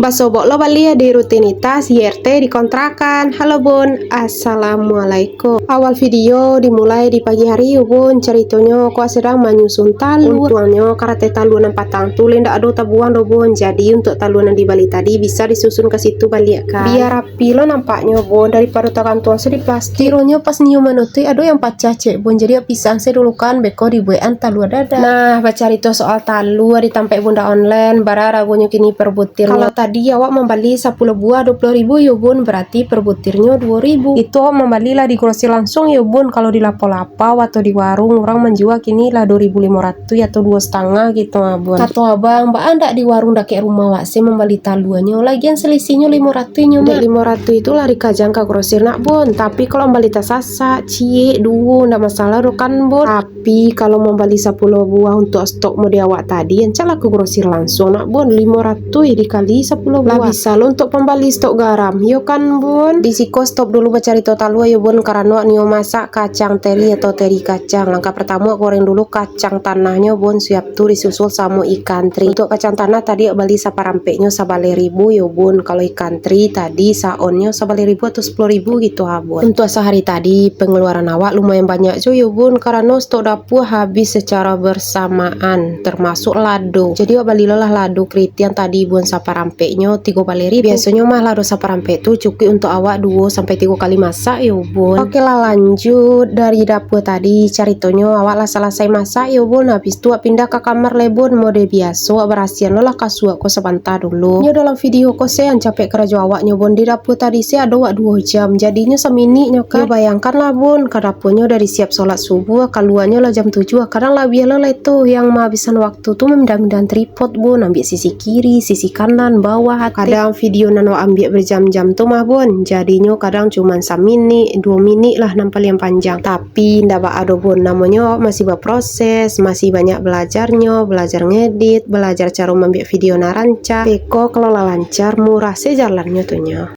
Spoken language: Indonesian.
Basobok lo bali di rutinitas YRT di kontrakan. Halo bun, assalamualaikum. Awal video dimulai di pagi hari yuk bun. Ceritanya kok sedang menyusun talu. Untuannya karate taluan 4 tang tulin ndak ada tabuan do bun. Jadi untuk taluan yang di Bali tadi bisa disusun ke situ balik kan. Biar rapi lo nampaknya bun, daripada takan tuan di plastik. Tironya pas nyium menuti ada yang pacah cek bun. Jadi pisang saya dulu kan beko dibuat talu dada. Nah, baca itu soal talu ditampai bunda online. Bara ragunya kini per butir. Kalau tadi awak membeli 10 buah 20.000 ya bun, berarti per butirnya 2.000. Itu membeli lah di grosir langsung ya bun. Kalau di lapo-lapo atau di warung orang menjual kini lah 2.500 atau 2,5 gitu bun. Kata abang, mbak anda di warung dak kayak rumah wak sih membeli taluannya, lagian selisihnya 500 nya mak. 500 itu lari kajang ke grosir nak bun. Tapi kalau membeli tas sasa, cie, duo, ndak masalah do kan bun. Tapi kalau membeli 10 buah untuk stok mode awak tadi, encala ke grosir langsung nak bun. 500 ya dikali 10 buah. Bisa lo untuk pembeli stok garam yo kan bun. Di siko stop dulu mencari total ya bun, karena nio masak kacang teri atau teri kacang. Langkah pertama goreng dulu kacang tanahnya bun, siap tuh disusul sama ikan teri. Untuk kacang tanah tadi beli saparampeknya 1.000 yo bun. Kalau ikan teri tadi saonnya 1.000 atau 10.000 gitu bun. Untuk sehari tadi pengeluaran awak lumayan banyak yo bun, karena stok dapur habis secara bersamaan termasuk lado. Jadi beli lah lado kritian tadi bun saparampeknya 3.000. Biasanya mah lado saparampek itu cukup untuk awak 2-3 kali masak yo bun. Oke lah, lanjut dari dapur tadi ceritanya awak lah selesai masak yo bun. Habis itu pindah ke kamar lebon mode biasa berasian lah kasur ko sebentar dulu. Nyo dalam video ko saya capek kerja awaknya bun. Di dapur tadi saya ada 2 jam, jadinya semini nyokan. Yo bayangkan lah bun, ke dapurnya udah disiap sholat subuh, keluarnya lah jam 7. Kadang lah biar lah itu yang menghabiskan waktu tuh memendang-mendang tripod bun, ambil sisi kiri, sisi kanan, bawah. Kadang video nano ambil berjam-jam tuh mah bun, jadinya kadang cuman 1 menit 2 menit lah nampal yang panjang. Tapi ndak ada bun, namanya masih berproses, masih banyak belajarnya, belajar ngedit, belajar cara membuat video naranca. Beko kalau lancar murah sejalannya tuhnya.